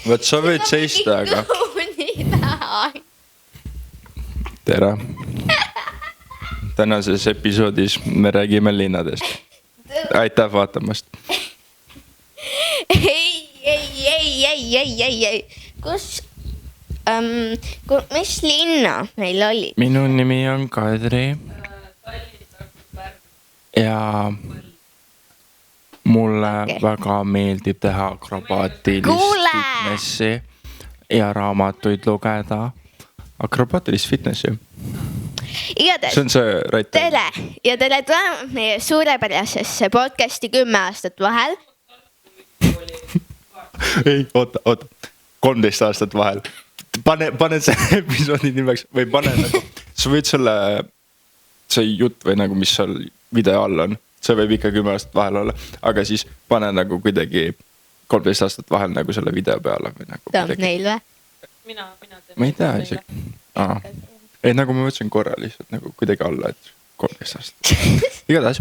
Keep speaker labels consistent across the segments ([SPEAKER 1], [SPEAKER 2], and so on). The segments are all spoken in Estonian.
[SPEAKER 1] Võt sa võid seista, aga tere. Tänases episoodis me räägime linnadest. Aitäh vaatamast.
[SPEAKER 2] Ei. Mis linna meil oli?
[SPEAKER 1] Minu nimi on Kadri. Ja mulle väga meeldib teha akrobaatilist fitnessi ja raamatuid lugeda. Akrobaatilist fitnessi.
[SPEAKER 2] Igatahes,
[SPEAKER 1] see on see right.
[SPEAKER 2] Tere ja tere tulemast meie suurepärasesse podcasti 10 aastat vahel.
[SPEAKER 1] Ei, oota. 13 aastat vahel. Pane see episoodi nimeks või pane nagu, sa võid see jutt või nagu, mis seal video all on. See võib ikka 10 aastat vahel olla, aga siis pane nagu kuidagi 13 aastat vahel nagu selle video peale.
[SPEAKER 2] Thumbnail või?
[SPEAKER 1] Ma ei tea isegi. Ei, nagu ma mõtlesin korra lihtsalt nagu kuidagi alla, et 13 aastat. Igatahes.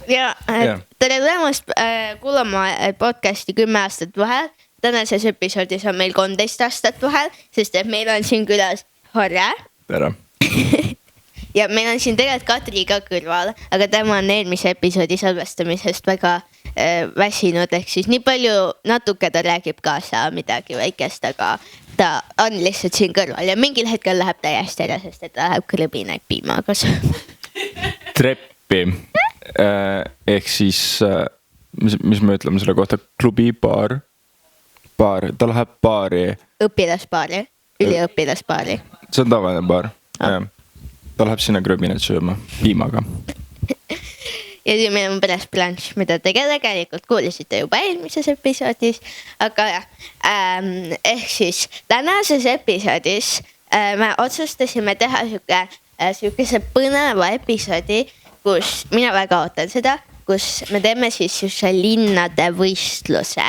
[SPEAKER 2] Ja tere tulemast kuulama podcasti 10 aastat vahel. Tänases episoodis on meil 13 aastat vahel, sest et meil on siin külas Harre.
[SPEAKER 1] Tere.
[SPEAKER 2] Ja meil on siin tegelikult Kadri ka kõrval, aga tema on eelmise episoodi salvestamisest väga väsinud, ehk siis nii palju natuke ta räägib kaasa midagi väikest, aga ta on lihtsalt siin kõrval ja mingil hetkel läheb täiesti ära, sest et ta läheb krõbinaid piimaga.
[SPEAKER 1] Treppi, ehk siis, mis me ütleme selle kohta, klubi, baar, ta läheb baari.
[SPEAKER 2] Õpilasbaari, üliõpilasbaari.
[SPEAKER 1] See on tavaline baar, jah. Ta läheb sinna krõbinaid sööma piimaga.
[SPEAKER 2] Ja siis meil on Press Blanche, mida te tegelikult kuulisite juba eelmises episoodis. Aga ehk siis tänases episoodis me otsustasime teha sihukese põneva episoodi, kus mina väga ootan seda, kus me teeme siis linnade võistluse,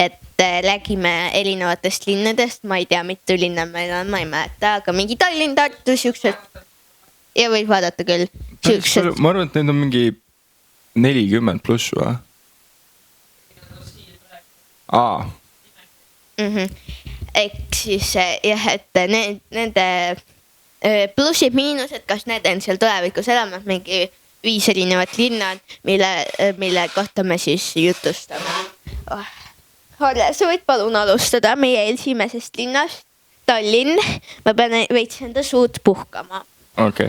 [SPEAKER 2] et räägime erinevatest linnadest. Ma ei tea, mitu linna meil on, ma ei mäleta, aga mingi Tallinn, Tartu, siuksed. Ja võid vaadata küll.
[SPEAKER 1] Ma arvan, et need on mingi 40 pluss või?
[SPEAKER 2] Ehk siis jah, et nende plussid, miinused, kas need on seal tulevikus elamas mingi 5 erinevat linnad, mille kohta me siis jutustame. Harre, sa võid palun alustada meie esimesest linnast, Tallinn. Ma pean veits enda suud puhkama.
[SPEAKER 1] Okei.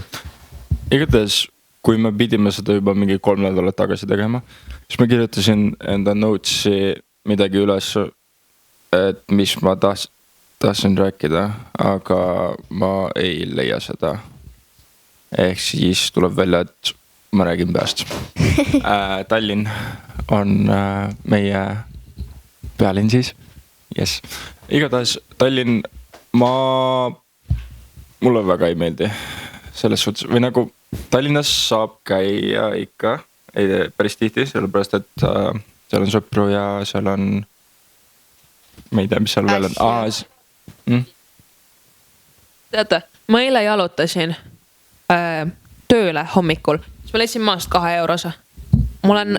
[SPEAKER 1] Igatahes, kui me pidime seda juba mingi 3 nädalat tagasi tegema, siis ma kirjutasin enda notesi midagi üles, et mis ma tahtsin rääkida, aga ma ei leia seda. Ehk siis tuleb välja, et ma räägin peast. Tallinn on meie pealinn siis. Yes. Igatahes Tallinn mulle väga ei meeldi. Selles suhtes, või nagu Tallinnas saab käia ikka päris tihti, sellepärast, et seal on sõpru ja seal on, ma ei tea, mis seal veel on.
[SPEAKER 3] Teate, ma eile jalutasin tööle hommikul, siis ma leidsin maast 2 eurose.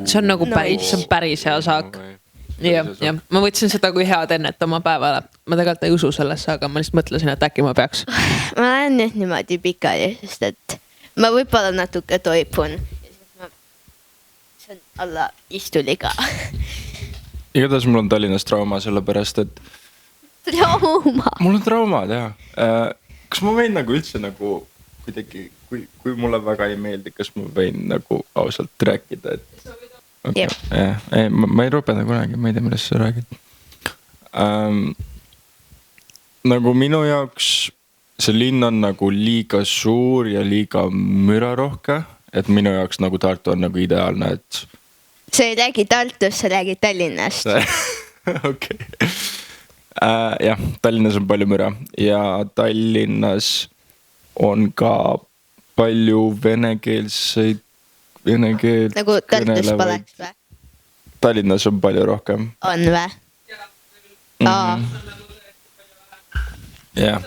[SPEAKER 3] See on nagu päris hea saak. Ja, ma võtsin seda kui head ennet oma päevale. Ma tegelikult ei usu sellesse, aga ma lihtsalt mõtlesin, et äkki ma peaks.
[SPEAKER 2] Ma olen nüüd niimoodi pikali, sest et ma võib-olla natuke toipun. See on alla istuliga.
[SPEAKER 1] Igatahes mul on Tallinnas trauma, sellepärast, et
[SPEAKER 2] Trauma? Mul
[SPEAKER 1] on traumad, jah. Kas ma võin nagu üldse nagu kuidagi, kui mulle väga ei meeldi, kas ma võin nagu ausalt rääkida, et okay. Ei, ma ei rupenda kunagi, ma ei tea, millest sa räägid. Nagu minu jaoks see linn on nagu liiga suur ja liiga mürarohke, et minu jaoks nagu Tartu on nagu ideaalne, et
[SPEAKER 2] sa ei räägi Tartust, sa räägid Tallinnast.
[SPEAKER 1] Okei. Jah, Tallinnas on palju müra ja Tallinnas on ka palju venekeelseid
[SPEAKER 2] nagu Tartus poleks või?
[SPEAKER 1] Tallinnas on palju rohkem.
[SPEAKER 2] On või?
[SPEAKER 1] Jah.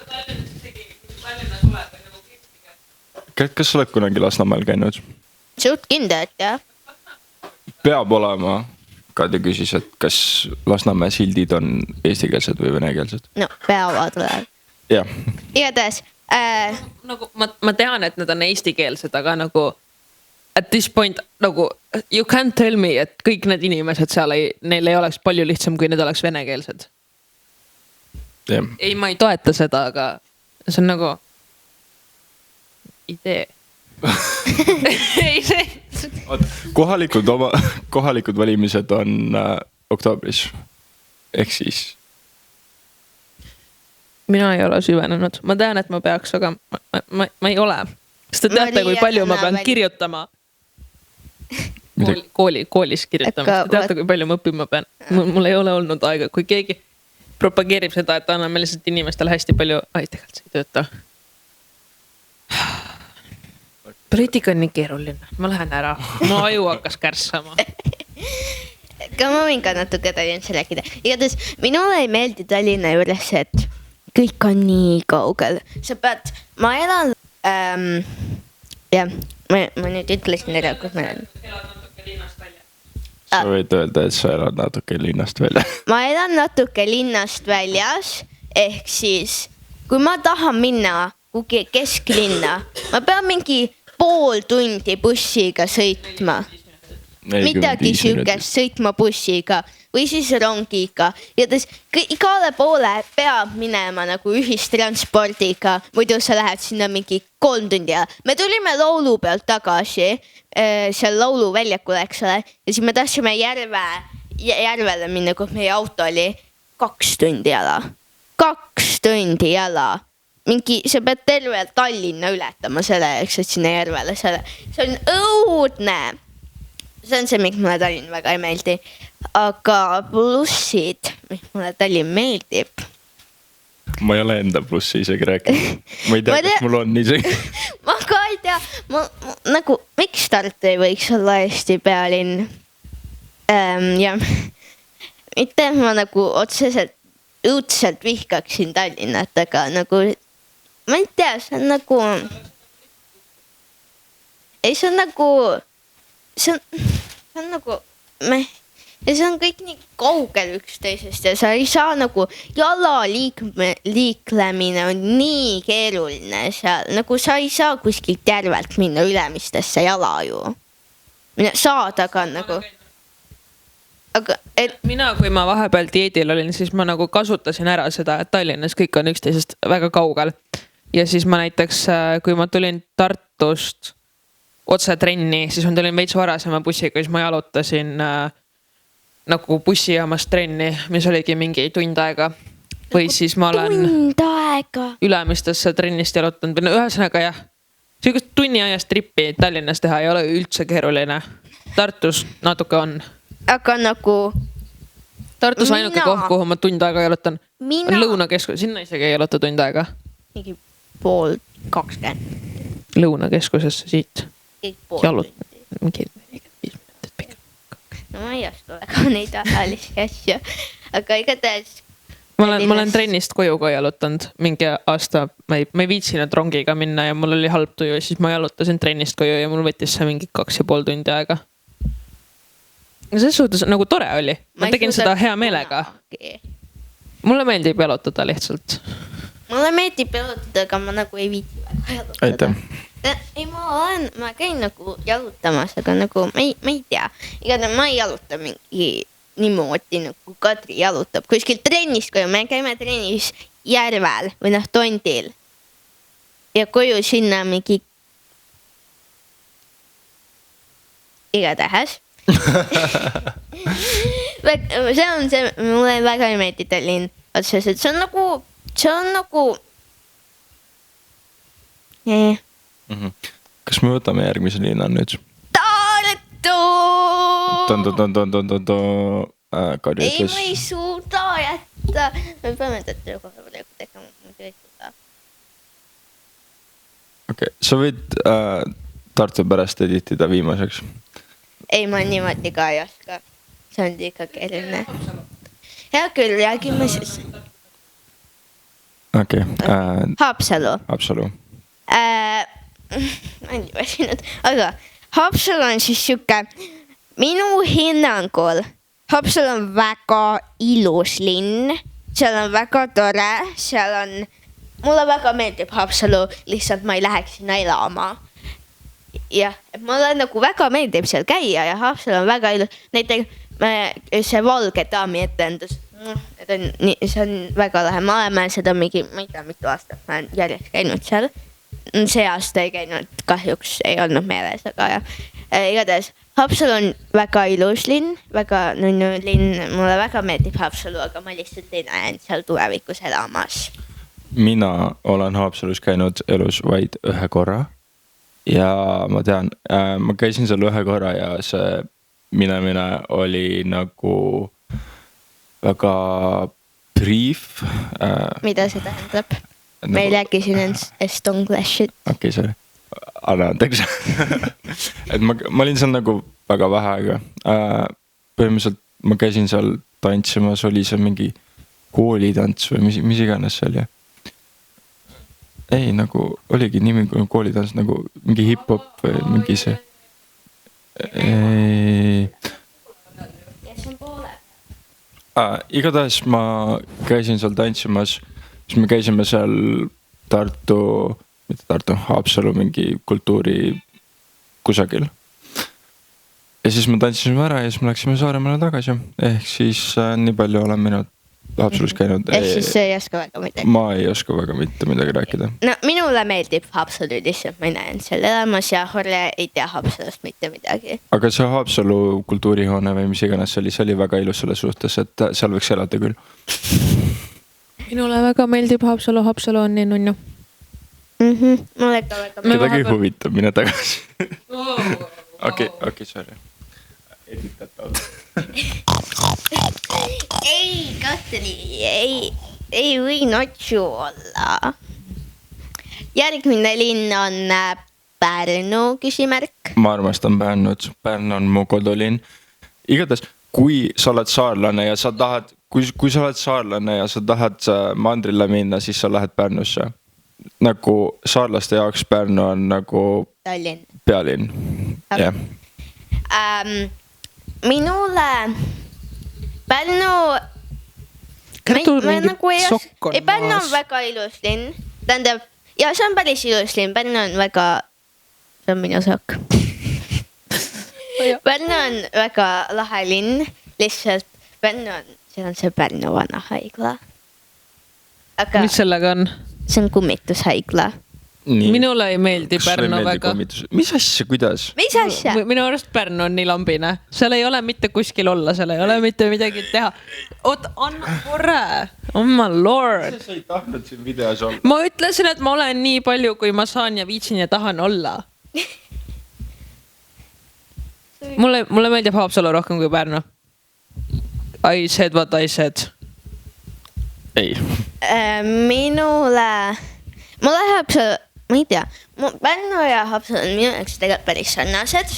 [SPEAKER 1] Kas sa oled kunagi Lasnamäel käinud?
[SPEAKER 2] Suht kindlalt, jah.
[SPEAKER 1] Peab olema. Kadri küsis, et kas Lasnamäe sildid on eestikeelsed või venekeelsed.
[SPEAKER 2] no peavad olema.
[SPEAKER 1] Jah.
[SPEAKER 2] Igatahes
[SPEAKER 3] nagu ma tean, et need on eestikeelsed, aga nagu at this point nagu you can't tell me, et kõik need inimesed seal neil ei oleks palju lihtsam, kui need oleks venekeelsed.
[SPEAKER 1] Jah.
[SPEAKER 3] Ei, ma ei toeta seda, aga see on nagu idee. Ei,
[SPEAKER 1] kohalikud valimised on oktoobris. Ehk siis.
[SPEAKER 3] Mina ei ole süvenenud. Ma tean, et ma peaks, aga ma ei ole. Kas te teate, kui palju ma pean kirjutama? Koolis kirjutama. Kas te teate, kui palju ma õppima pean? Mul ei ole olnud aega. Kui keegi propageerib seda, et anname lihtsalt inimestele hästi palju... tegelikult see ei tööta. Poliitika on nii keeruline. Ma lähen ära. Mu aju hakkas kärssama.
[SPEAKER 2] Aga ma võin ka natuke Tallinnas rääkida. Igatahes minule ei meeldi Tallinna juures, et kõik on nii kaugel. Sa pead... Ma elan... jah, ma nüüd ütlesin ära, kus ma olen.
[SPEAKER 1] Sa võid öelda, et sa elad natuke linnast välja.
[SPEAKER 2] Ma elan natuke linnast väljas, ehk siis, kui ma tahan minna kuhugi kesklinna, ma pean mingi pool tundi bussiga sõitma. Midagi süükest sõitma bussiga või siis rongiga. Ja igale poole peab minema nagu ühistranspordiga, muidu sa lähed sinna mingi 3 tundi. Me tulime laulu pealt tagasi, seal lauluväljakul, eks ole. Ja siis me tahtsime järvele minna, kus meie auto oli 2 tundi jala. 2 tundi jala. Sa pead terve Tallinna ületama selle, eks, et sinna järvele. See on õudne. See on see, miks mulle Tallinn väga ei meeldi. Aga plussid, miks mulle Tallinn meeldib.
[SPEAKER 1] Ma ei ole enda plussi isegi rääkinud. Ma ei tea, kas mul on isegi.
[SPEAKER 2] Ma ka ei tea. Nagu, miks Tartu ei võiks olla Eesti pealinn? Ja mitte ma nagu otseselt õudselt vihkaksin Tallinnat, aga nagu, ma ei tea, see on nagu... Ei, see on nagu... See on nagu, ja see on kõik nii kaugel üksteisest ja sa ei saa nagu jala liiklemine on nii keeruline seal, nagu sa ei saa kuskilt järvelt minna Ülemistesse jala ju. Saad, aga nagu...
[SPEAKER 3] Mina, kui ma vahepeal dieedil olin, siis ma nagu kasutasin ära seda, et Tallinnas kõik on üksteisest väga kaugel. Ja siis ma näiteks, kui ma tulin Tartust otse trenni, siis ma tulin veits varasema bussiga, siis ma jalutasin nagu bussijaamast trenni, mis oligi mingi tund aega. Või siis ma olen Ülemistesse trennist jalutanud. Ühesõnaga jah, sellist tunni ajast trippi Tallinnas teha ei ole üldse keeruline. Tartus natuke on.
[SPEAKER 2] Aga nagu...
[SPEAKER 3] Tartus ainuke koht, kuhu ma tund aega jalutan, on Lõunakeskus. Sinna isegi ei jaluta tund aega.
[SPEAKER 2] Mingi 20:30.
[SPEAKER 3] Lõunakeskusesse siit. Mingi 45 minutit pikk.
[SPEAKER 2] No ma ei oska väga neid ajalisi asju. Aga igatahes...
[SPEAKER 3] Ma olen trennist koju ka jalutanud mingi aasta. Ma ei viitsinud rongiga minna ja mul oli halb tuju. Siis ma jalutasin trennist koju ja mul võttis see mingi 2,5 tundi aega. Selles suhtes nagu tore oli. Ma tegin seda hea meelega. Mulle meeldib jalutada lihtsalt.
[SPEAKER 2] Mulle meeldib jalutada, aga ma nagu ei viitsi väga jalutada.
[SPEAKER 1] Aitäh.
[SPEAKER 2] Ei, ma käin nagu jalutamas, aga nagu ma ei tea. Igatahes ma ei jaluta mingi niimoodi nagu Kadri jalutab. Kuskil trennist koju, me käime trennis järvel või tondil. Ja koju sinna mingi... Igatahes. See on see, mulle väga ei meeldi Tallinn. See on nagu...
[SPEAKER 1] Kas me võtame järgmise linna nüüd?
[SPEAKER 2] Tartu!
[SPEAKER 1] Kadri
[SPEAKER 2] ei,
[SPEAKER 1] ütles.
[SPEAKER 2] ma ei suuda jätta. Me peame Tartu kohe praegu tegema.
[SPEAKER 1] Okei, sa võid Tartu pärast editida viimaseks.
[SPEAKER 2] Ei, ma niimoodi ka ei oska. See on liiga keeruline. Hea küll, räägime siis.
[SPEAKER 1] Okei.
[SPEAKER 2] Haapsalu. Ma olen juba sinud, aga Haapsalu on siis siuke minu hinnangul Haapsalu on väga ilus linn, seal on väga tore, seal on, mulle väga meeldib Haapsalu, lihtsalt ma ei läheks sinna elama. Jah, et mulle nagu väga meeldib seal käia ja Haapsalu on väga ilus, näiteks see Valge daami etendus, see on väga lahe, ma oleme seda mingi, ma ei tea mitu aastat, ma olen järjest käinud seal. See aasta ei käinud, kahjuks ei olnud meeles, aga jah. Igatahes Haapsalu on väga ilus linn, väga nunnu linn, mulle väga meeldib Haapsalu, aga ma lihtsalt ei näe seal tulevikus elamas.
[SPEAKER 1] Mina olen Haapsalus käinud elus vaid ühe korra ja ma tean, ma käisin seal ühe korra ja see minemine oli nagu väga brief.
[SPEAKER 2] Mida see tähendab? Me ei räägi siin estonglashit.
[SPEAKER 1] Okei, sorry. Anna andeks. Et ma olin seal nagu väga vähe aega. Põhimõtteliselt ma käisin seal tantsimas, oli see mingi koolitants või mis iganes see oli. Ei, nagu oligi nimi koolitants, nagu mingi hip-hop või mingi see. Igatahes ma käisin seal tantsimas, siis me käisime seal Haapsalu mingi kultuuri kusagil. Ja siis me tantsisime ära ja siis me läksime Saaremaale tagasi. Ehk siis nii palju olen minu Haapsalus käinud.
[SPEAKER 2] Ehk siis ei oska väga midagi.
[SPEAKER 1] Ma ei oska väga mitte midagi rääkida.
[SPEAKER 2] No minule meeldib Haapsalu lihtsalt, ma ei näen seal elamas ja Horre ei tea Haapsalust mitte midagi. Aga
[SPEAKER 1] see Haapsalu kultuurihoone või mis iganes see oli väga ilus selles suhtes, et seal võiks elada küll.
[SPEAKER 3] Minule väga meeldib Haapsalu, Haapsalu on nii nunnu.
[SPEAKER 2] Mulle ka väga meeldib.
[SPEAKER 1] Kedagi huvitab, mine tagasi. Okei, sorry. Editatav.
[SPEAKER 2] Ei, Katri, ei või notšu olla. Järgmine linn on Pärnu küsimärk.
[SPEAKER 1] Ma armastan Pärnut. Pärnu on mu kodulinn. Igatahes, kui sa oled saarlane ja sa tahad, kui sa oled saarlane ja sa tahad mandrile minna, siis sa lähed Pärnusse. Nagu saarlaste jaoks Pärnu on nagu
[SPEAKER 2] Tallinn.
[SPEAKER 1] Pealinn.
[SPEAKER 2] Okay. Minule Pärnu Pärnu on väga ilus linn. Tähendab, ja see on päris ilus linn. Pärnu on väga, see on minu sokk. Pärnu on väga lahe linn. Lihtsalt Pärnu on, see on see Pärnu vana haigla. Aga
[SPEAKER 3] mis sellega on?
[SPEAKER 2] See on kummitushaigla.
[SPEAKER 3] Nii. Minule ei meeldi Pärnu väga.
[SPEAKER 1] Mis asja, kuidas?
[SPEAKER 2] Mis asja?
[SPEAKER 3] Minu arust Pärnu on nii lambine. Seal ei ole mitte kuskil olla, seal ei ole mitte midagi teha. Anna korre. Oh my lord.
[SPEAKER 1] Sa ei tahtnud siin videos olla.
[SPEAKER 3] Ma ütlesin, et ma olen nii palju, kui ma saan ja viitsin ja tahan olla. Mulle meeldib Haapsalu rohkem kui Pärnu. I said what I said.
[SPEAKER 1] Ei.
[SPEAKER 2] Mulle Haapsalu, ma ei tea, Pärnu ja Haapsalu on minu jaoks tegelikult päris sarnased.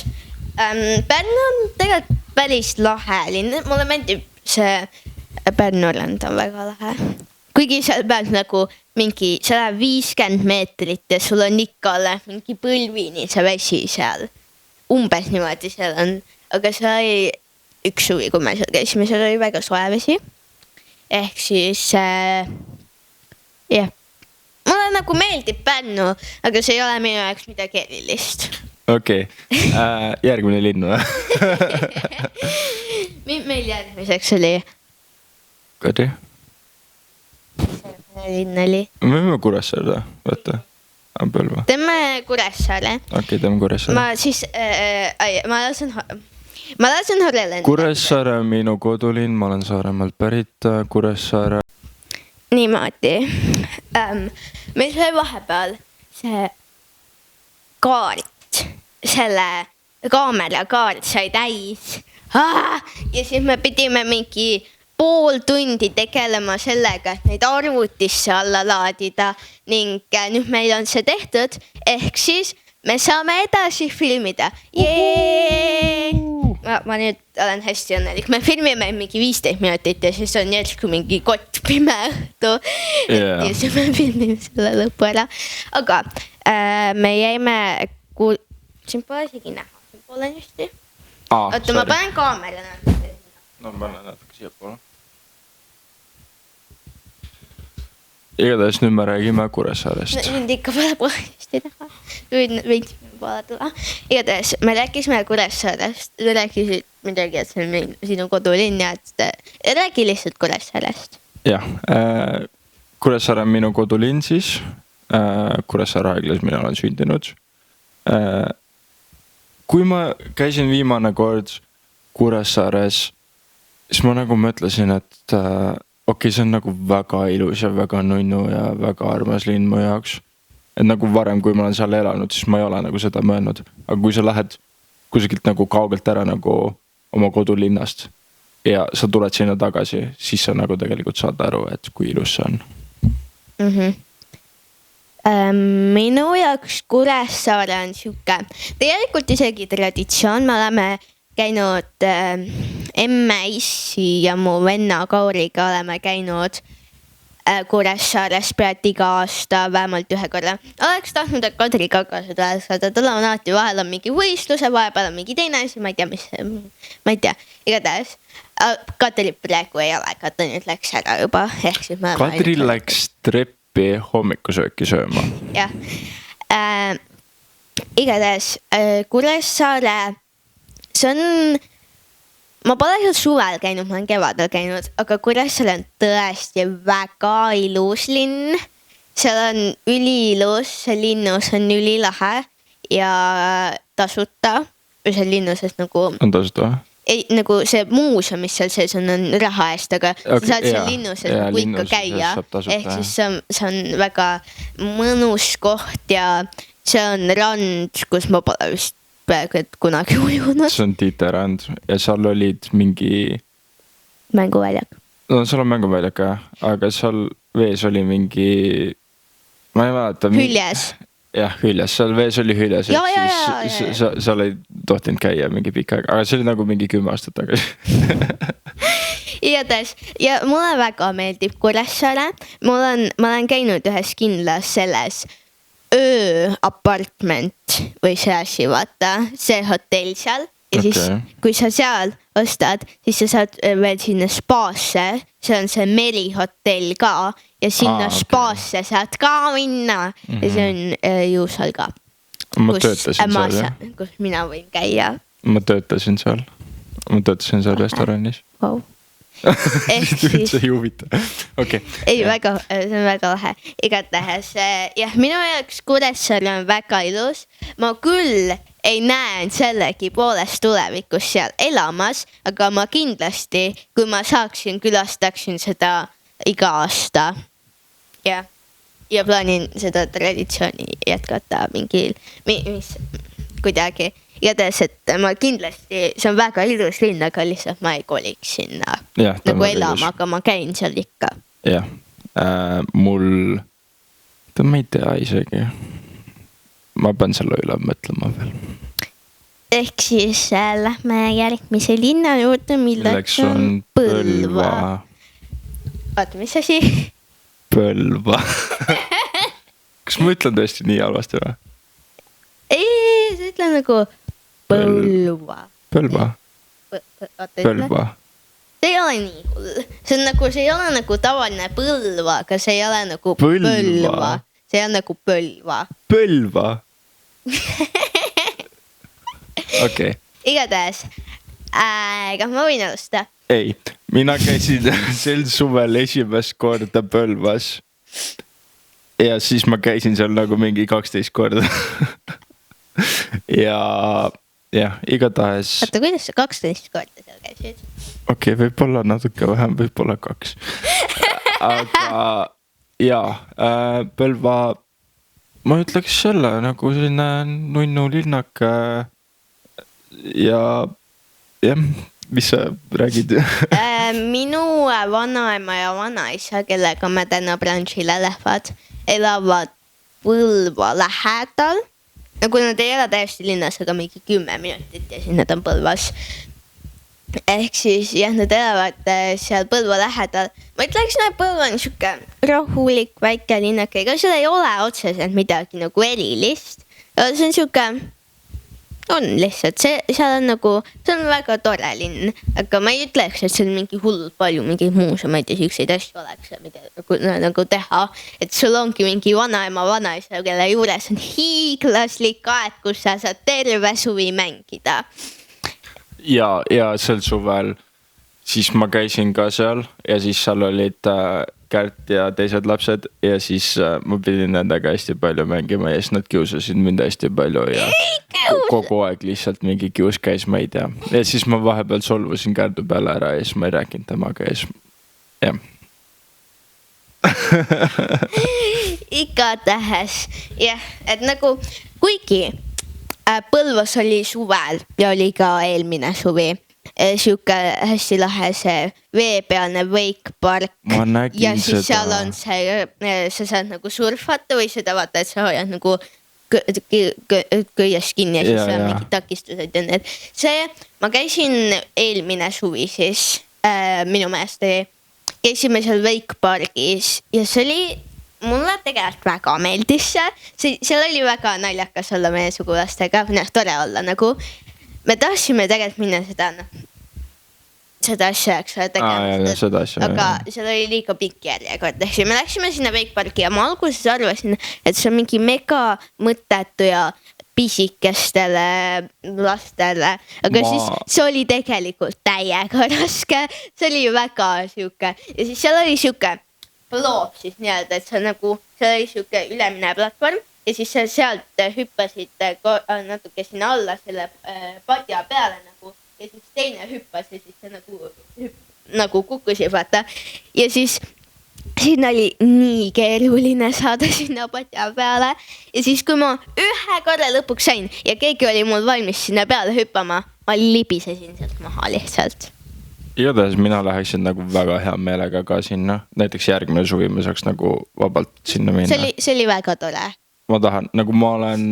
[SPEAKER 2] Pärnu on tegelikult päris lahe linn, mulle meeldib see Pärnu rand on väga lahe. Kuigi seal peab nagu mingi 150 meetrit ja sul on ikka mingi põlvini see vesi seal. Umbes niimoodi seal on, aga see oli üks suvi, kui me seal käisime, seal oli väga soe vesi. Ehk siis, jah. Mulle nagu meeldib Pärnu, aga see ei ole minu jaoks midagi erilist.
[SPEAKER 1] Okei, järgmine linn või?
[SPEAKER 2] Meil järgmiseks oli?
[SPEAKER 1] Kadri?
[SPEAKER 2] Järgmine linn oli?
[SPEAKER 1] Me võime Kuressaare, võtta. Põlva.
[SPEAKER 2] Teeme Kuressaare.
[SPEAKER 1] Okei, teeme Kuressaare.
[SPEAKER 2] Ma lasen Horrele.
[SPEAKER 1] Kuressaare on minu kodulinn, ma olen Saaremaalt pärit. Kuressaare.
[SPEAKER 2] Niimoodi. Meil sai vahepeal see kaart, selle kaamera kaart sai täis. Ja siis me pidime mingi pool tundi tegelema sellega, et neid arvutisse alla laadida ning nüüd meil on see tehtud, ehk siis me saame edasi filmida. Ma nüüd olen hästi õnnelik. Me filmime mingi 15 minutit ja siis on järsku mingi kott pime õhtu. Ja siis me filmime selle lõpu ära. Aga me jäime siin pole isegi näha. Pole just. Oota, ma panen kaamera.
[SPEAKER 1] no ma panen natuke siia poole. Igatahes nüüd me räägime Kuressaarest.
[SPEAKER 2] Nüüd ikka pole poolesti taha. Nüüd võiks poole tulla. Igatahes me rääkisime Kuressaarest. Sa rääkisid midagi, et see on sinu kodulinn ja et räägi lihtsalt Kuressaarest.
[SPEAKER 1] Jah, Kuressaare on minu kodulinn siis. Kuressaare haiglas mina olen sündinud. Kui ma käisin viimane kord Kuressaares, siis ma nagu mõtlesin, et okei, see on nagu väga ilus ja väga nunnu ja väga armas linn mu jaoks. Et nagu varem, kui ma olen seal elanud, siis ma ei ole nagu seda mõelnud. Aga kui sa lähed kusagilt nagu kaugelt ära nagu oma kodulinnast ja sa tuled sinna tagasi, siis sa nagu tegelikult saad aru, et kui ilus see on.
[SPEAKER 2] Minu jaoks Kuressaare on siuke tegelikult isegi traditsioon. Me oleme käinud emme, issi ja mu venna Kauriga oleme käinud Kuressaares pealt iga aasta vähemalt ühe korra. Oleks tahtnud, et Kadriga ka seda saada. Tal on alati vahel on mingi võistluse, vahepeal on mingi teine asi, ma ei tea, mis, ma ei tea, igatahes. Kadri praegu ei ole, Kadri nüüd läks ära juba.
[SPEAKER 1] Kadri läks treppi hommikusööki sööma.
[SPEAKER 2] Jah, igatahes Kuressaare, see on, ma pole seal suvel käinud, ma olen kevadel käinud, aga Kuressaare on tõesti väga ilus linn. Seal on üliilus, see linnus on ülilahe ja tasuta. Või see linnusest nagu...
[SPEAKER 1] On tasuta?
[SPEAKER 2] Ei, nagu see muuseum, mis seal sees on raha eest, aga sa saad seal linnusest nagu ikka käia. Ehk siis see on väga mõnus koht ja see on rand, kus ma pole vist peaaegu et kunagi ujunud.
[SPEAKER 1] See on Tiiterand ja seal olid mingi...
[SPEAKER 2] Mänguväljak.
[SPEAKER 1] No seal on mänguväljak, aga seal vees oli mingi... Ma ei mäleta...
[SPEAKER 2] Hüljes.
[SPEAKER 1] Jah, hüljes. Seal vees oli hüljes.
[SPEAKER 2] Ja.
[SPEAKER 1] Seal ei tohtinud käia mingi pikka aega, aga see oli nagu mingi 10 aastat tagasi.
[SPEAKER 2] Igatahes, ja mulle väga meeldib Kuressaare. Ma olen käinud ühes kindlas selles apartment või see asi, vaata, see hotell seal. Ja siis, kui sa seal ostad, siis sa saad veel sinna spaasse. See on see merihotell ka ja sinna spaasse saad ka minna. Ja see on Juusal ka.
[SPEAKER 1] Ma töötasin seal, jah.
[SPEAKER 2] Kus mina võin käia.
[SPEAKER 1] Ma töötasin seal restoranis.
[SPEAKER 2] Wow.
[SPEAKER 1] Üldse ei huvita. Okay.
[SPEAKER 2] Ei, väga, see on väga lahe. Igatahes, jah, minu jaoks Kuressaare on väga ilus. Ma küll ei näe sellegi poolest tulevikus seal elamas, aga ma kindlasti, kui ma saaksin, külastaksin seda iga aasta. Ja plaanin seda traditsiooni jätkata mingil, kuidagi. Igatahes, et ma kindlasti, see on väga ilus linn, aga lihtsalt ma ei koliks sinna nagu elama, aga ma käin seal ikka.
[SPEAKER 1] Jah, ma ei tea isegi. Ma pean selle üle mõtlema veel.
[SPEAKER 2] Ehk siis lähme järgmise linna juurde, milleks on Põlva. Vaata, mis asi?
[SPEAKER 1] Põlva. Kas ma ütlen tõesti nii halvasti või?
[SPEAKER 2] Ei, sa ütlen nagu Põlva.
[SPEAKER 1] Põlva.
[SPEAKER 2] See ei ole nii hull. See ei ole nagu tavaline Põlva, aga see ei ole nagu Põlva. See on nagu Põlva.
[SPEAKER 1] Põlva? Okei.
[SPEAKER 2] Igatahes, kas ma võin alustada?
[SPEAKER 1] Ei, mina käisin sel suvel esimest korda Põlvas. Ja siis ma käisin seal nagu mingi 12 korda. Ja igatahes...
[SPEAKER 2] Vaata, kuidas sa 12 korda seal käisid?
[SPEAKER 1] Okei, võib-olla natuke vähem, võib-olla 2. Aga jaa, Põlva, ma ütleks selle nagu selline nunnu linnake ja jah, mis sa räägid?
[SPEAKER 2] Minu vanaema ja vanaisa, kellega me täna branchile lähevad, elavad Põlva lähedal. Nagu nad ei ole täiesti linnas, aga mingi 10 minutit ja siis nad on Põlvas. Ehk siis jah, nad elavad seal Põlva lähedal. Ma ütleks, et Põlva on siuke rahulik väike linnake, ega seal ei ole otseselt midagi nagu erilist. See on siuke on lihtsalt seal on nagu, see on väga tore linn, aga ma ei ütleks, et seal mingi hullult palju mingeid muuseumeid ja siukseid asju oleks, mida nagu teha. Et sul ongi mingi vanaema, vanaisa, kelle juures on hiiglaslik aed, kus sa saad terve suvi mängida.
[SPEAKER 1] ja sel suvel siis ma käisin ka seal ja siis seal olid Kärt ja teised lapsed ja siis ma pidin nendega hästi palju mängima ja siis nad kiusasid mind hästi palju ja kogu aeg lihtsalt mingi kius käis, ma ei tea. Ja siis ma vahepeal solvusin Kärdu peale ära ja siis ma ei rääkinud temaga ja siis jah.
[SPEAKER 2] Igatahes, jah, et nagu kuigi Põlvas oli suvel ja oli ka eelmine suvi. Siuke hästi lahe see veepealne wakepark ja siis seda. Seal on see, sa saad nagu surfata või seda vaata, et sa hoiad nagu köies kinni ja siis on mingid takistused ja need. See, ma käisin eelmine suvi siis, minu meelest käisime seal wakeparkis ja see oli, mulle tegelikult väga meeldis see. Seal oli väga naljakas olla meie sugulastega, tore olla nagu. Me tahtsime tegelikult minna seda asja, eks ole, tegema. Aga seal oli liiga pikk järjekord. Me läksime sinna wakeparki ja ma alguses arvasin, et see on mingi mega mõttetu ja pisikestele lastele. Aga siis see oli tegelikult täiega raske. See oli väga siuke. Ja siis seal oli siuke loop siis nii-öelda, et see nagu, seal oli siuke ülemine platvorm. Ja siis sealt hüppasid natuke sinna alla selle padja peale nagu ja siis teine hüppas ja siis see nagu kukkusid vaata. Ja siis sinna oli nii keeruline saada sinna padja peale. Ja siis kui ma ühe korra lõpuks sain ja keegi oli mul valmis sinna peale hüppama, ma libisesin sealt maha lihtsalt.
[SPEAKER 1] Igatahes mina läheksin nagu väga hea meelega ka sinna. Näiteks järgmine suvi me saaks nagu vabalt sinna minna.
[SPEAKER 2] See oli väga tore.
[SPEAKER 1] Ma tahan, nagu ma olen,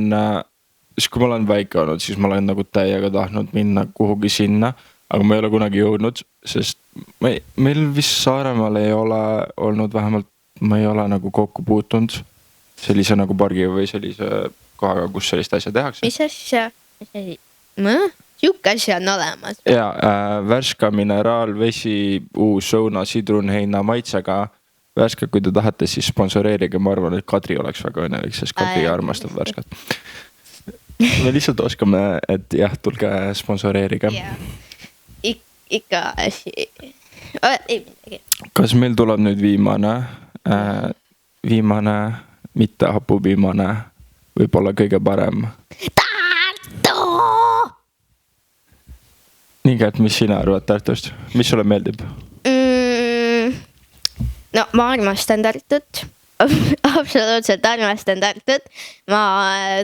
[SPEAKER 1] siis kui ma olen väike olnud, siis ma olen nagu täiega tahtnud minna kuhugi sinna, aga ma ei ole kunagi jõudnud, sest meil vist Saaremaal ei ole olnud, vähemalt ma ei ole nagu kokku puutunud sellise nagu pargi või sellise kohaga, kus sellist asja tehakse.
[SPEAKER 2] Mis asja? Siuke asja on olemas.
[SPEAKER 1] Ja värska mineraalvesi, uus sauna, sidrunheina maitsega. Värska, kui te tahate, siis sponsoreerige, ma arvan, et Kadri oleks väga õnnelik, sest Kadri armastab värskat. Me lihtsalt oskame, et jah, tulge sponsoreerige.
[SPEAKER 2] Ikka asi. Ei midagi.
[SPEAKER 1] Kas meil tuleb nüüd viimane, mitte hapuviimane, võib-olla kõige parem?
[SPEAKER 2] Tartu!
[SPEAKER 1] Nii Kärt, mis sina arvad Tartust? Mis sulle meeldib?
[SPEAKER 2] No ma armastan Tartut. Absoluutselt armastan Tartut. Ma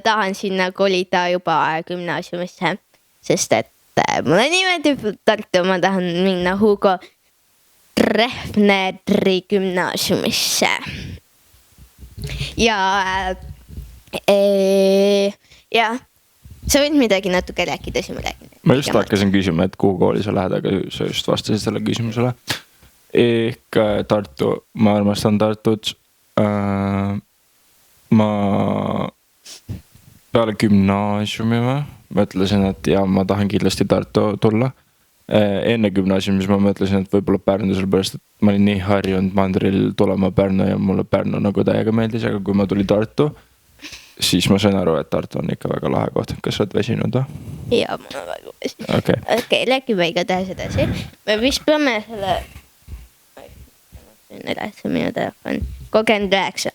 [SPEAKER 2] tahan sinna kolida juba gümnaasiumisse, sest et mulle nii meeldib Tartu, ma tahan minna Hugo Treffneri gümnaasiumisse. Ja sa võid midagi natuke rääkida, siis ma räägin.
[SPEAKER 1] Ma just hakkasin küsima, et kuhu kooli sa lähed, aga sa just vastasid selle küsimusele. Ehk Tartu, ma armastan Tartut. Ma peale gümnaasiumi mõtlesin, et ja ma tahan kindlasti Tartu tulla. Enne gümnaasiumis ma mõtlesin, et võib-olla Pärnu, sellepärast, et ma olin nii harjunud mandril tulema Pärnu ja mulle Pärnu nagu täiega meeldis, aga kui ma tuli Tartu, siis ma sain aru, et Tartu on ikka väga lahe koht. Kas sa oled väsinud?
[SPEAKER 2] Jaa, ma olen väga väsinud. Okei, räägime iga tähes edasi. Me vist peame selle... minu telefon 39.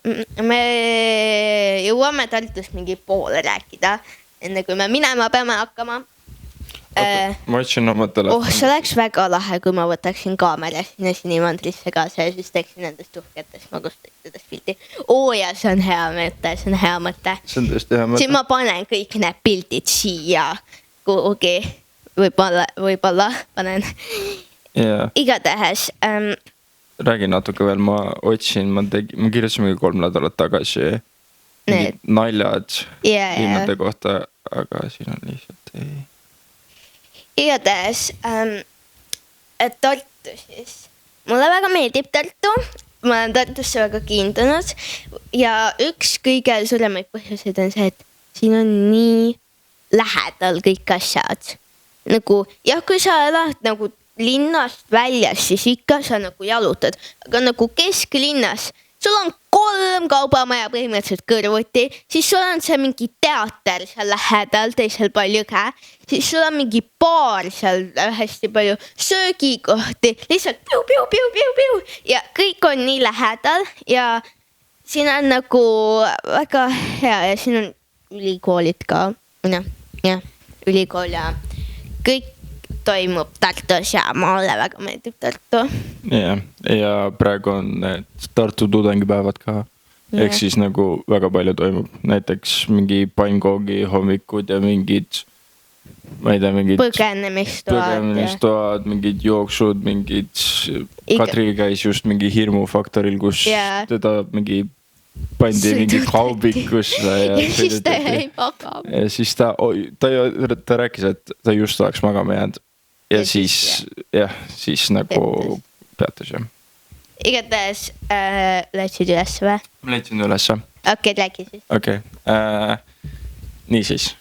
[SPEAKER 2] Me jõuame Tartust mingi poole rääkida, enne kui me minema peame hakkama.
[SPEAKER 1] Ma otsin oma telefon.
[SPEAKER 2] See oleks väga lahe, kui ma võtaksin kaamera sinna sinimandrisse kaasa ja siis teeksin nendest uhketest magustadest pildi. Ja see on hea mõte, see on hea mõte.
[SPEAKER 1] See on tõesti hea mõte.
[SPEAKER 2] Siis ma panen kõik need pildid siia kuhugi. Võib-olla panen. Igatähes...
[SPEAKER 1] Räägin natuke veel, ma otsin, ma kirjutasin mingi 3 nädalat tagasi naljad linnade kohta, aga siin on lihtsalt ei.
[SPEAKER 2] Igatahes, et Tartu siis. Mulle väga meeldib Tartu, ma olen Tartusse väga kiindunud ja üks kõige suuremaid põhjuseid on see, et siin on nii lähedal kõik asjad. Nagu jah, kui sa elad nagu linnast väljas, siis ikka sa nagu jalutad, aga nagu kesklinnas sul on 3 kaubamaja põhimõtteliselt kõrvuti, siis sul on see mingi teater seal lähedal teisel pool jõge, siis sul on mingi baar seal hästi palju söögikohti, lihtsalt piu ja kõik on nii lähedal ja siin on nagu väga hea ja siin on ülikoolid ka, jah, ülikool ja kõik toimub Tartus ja mulle väga meeldib Tartu.
[SPEAKER 1] Ja praegu on Tartu tudengipäevad ka. Ehk siis nagu väga palju toimub. Näiteks mingi painkoogi hommikud ja mingid, ma ei tea, mingid põgenemistoad, mingid jooksud, mingid Kadri käis just mingi hirmufaktoril, kus teda mingi pandi mingi kaubikusse
[SPEAKER 2] ja siis ta jäi magama.
[SPEAKER 1] Ja siis ta rääkis, et ta just oleks magama jäänud. Ja siis nagu peatus jah.
[SPEAKER 2] Igatahes läksid üles või?
[SPEAKER 1] Ma läksin ülesse.
[SPEAKER 2] Okei, räägi siis.
[SPEAKER 1] Okei. Niisiis.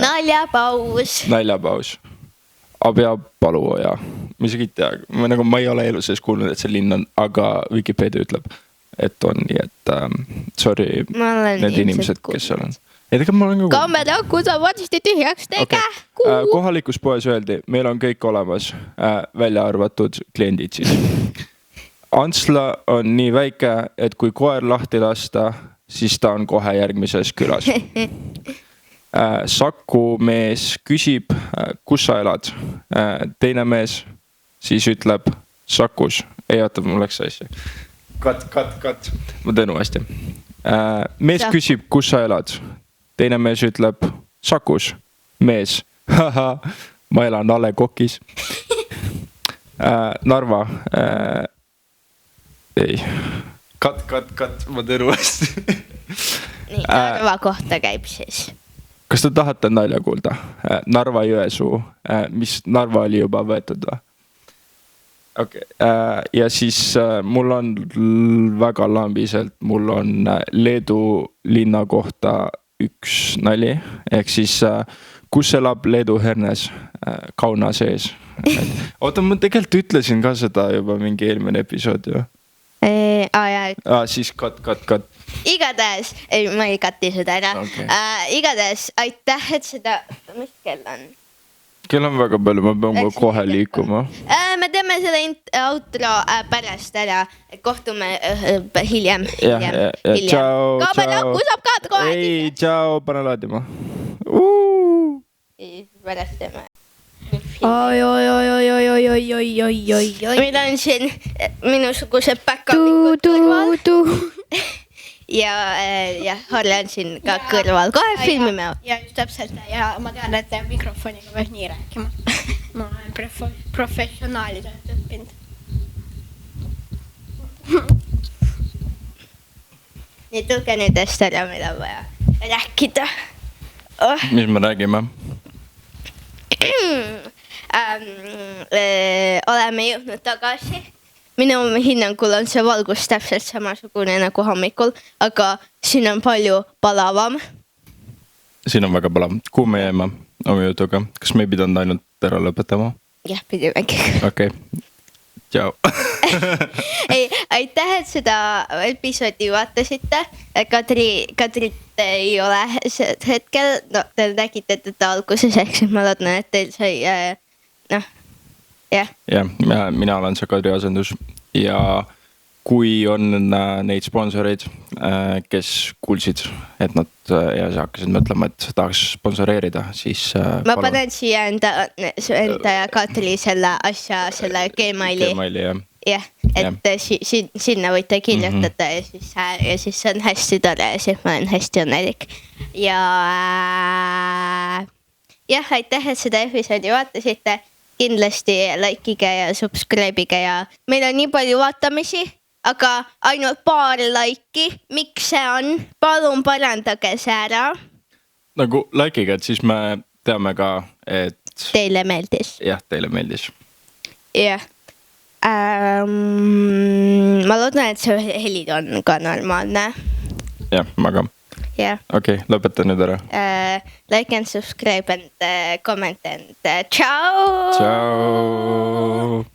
[SPEAKER 1] Naljapaus. Abjapaluoja. Ma isegi ei tea. Ma ei ole elu sees kuulnud, et see linn on, aga Wikipedia ütleb, et on nii, et sorry need inimesed, kes seal on.
[SPEAKER 2] Kaameraku saab varsti tühjaks tege.
[SPEAKER 1] Kohalikus poes öeldi, meil on kõik olemas, välja arvatud kliendid siis. Antsla on nii väike, et kui koer lahti lasta, siis ta on kohe järgmises külas. Saku mees küsib, kus sa elad? Teine mees siis ütleb Sakus. Ei oota, mul läks asja. Kat. Ma teen uuesti. Mees küsib, kus sa elad? Teine mees ütleb Sakus. Mees. Ma elan A. Le Coq'is. Narva. Ei. Kat. Ma teen uuesti.
[SPEAKER 2] Nii, Narva kohta käib siis.
[SPEAKER 1] Kas te tahate nalja kuulda? Narva Jõesuu, mis Narva oli juba võetud või? Okay. Ja siis mul on väga lambiselt, mul on Leedu linna kohta üks nali, ehk siis kus elab Leedu Hernes Kauna sees. Oota, ma tegelikult ütlesin ka seda juba mingi eelmine episood ju. Siis kat.
[SPEAKER 2] Igatahes, ma ei katti seda ära. Igatahes, aitäh, et seda, mis kell on?
[SPEAKER 1] Kell on väga palju, ma pean kohe liikuma.
[SPEAKER 2] Me teeme selle outro pärast ära, kohtume hiljem.
[SPEAKER 1] Tšau.
[SPEAKER 2] Kaameraku saab ka kohe.
[SPEAKER 1] Ei, tšau, pane laadima.
[SPEAKER 2] Pärast teeme.
[SPEAKER 3] Oi.
[SPEAKER 2] Meil on siin minusugused päkapikud kõrval. Ja Harle on siin ka kõrval. Kohe filmime.
[SPEAKER 4] Ja just täpselt. Ja ma tean, et mikrofoniga peab nii rääkima. Ma olen professionaalidelt õppinud.
[SPEAKER 2] Nii tulge nendest ära, mida on vaja rääkida.
[SPEAKER 1] Mis me räägime?
[SPEAKER 2] Oleme jõudnud tagasi. Minu hinnangul on see valgus täpselt samasugune nagu hommikul, aga siin on palju palavam.
[SPEAKER 1] Siin on väga palav. Kuhu me jäime oma jutuga? Kas me ei pidanud ainult ära lõpetama?
[SPEAKER 2] Jah, pidimegi.
[SPEAKER 1] Okei. Tšau.
[SPEAKER 2] Ei, aitäh, et seda episoodi vaatasite. Kadrit ei ole hetkel. No, te nägite teda alguses, ehk siis ma loodan, et teil sai... jah,
[SPEAKER 1] mina olen see Kadri asendus ja kui on neid sponsoreid, kes kuulsid, et nad hakkasid mõtlema, et tahaks sponsoreerida, siis
[SPEAKER 2] ma panen siia enda ja Kadri selle asja, selle Gmaili. Jah, et sinna võite kirjutada ja siis see on hästi tore ja siis ma olen hästi õnnelik. Ja aitäh, et seda episoodi vaatasite. Kindlasti likeige ja subscribe'ige ja meil on nii palju vaatamisi, aga ainult paar like'i. Miks see on? Palun parandage see ära.
[SPEAKER 1] Nagu like'iga, et siis me teame ka, et...
[SPEAKER 2] Teile meeldis.
[SPEAKER 1] Jah, teile meeldis.
[SPEAKER 2] Jah. Ma loodan, et see helid on ka normaalne.
[SPEAKER 1] Jah, ma ka.
[SPEAKER 2] jah .
[SPEAKER 1] okei , lõpeta nüüd ära .
[SPEAKER 2] Like and subscribe and comment and ciao .
[SPEAKER 1] tšau .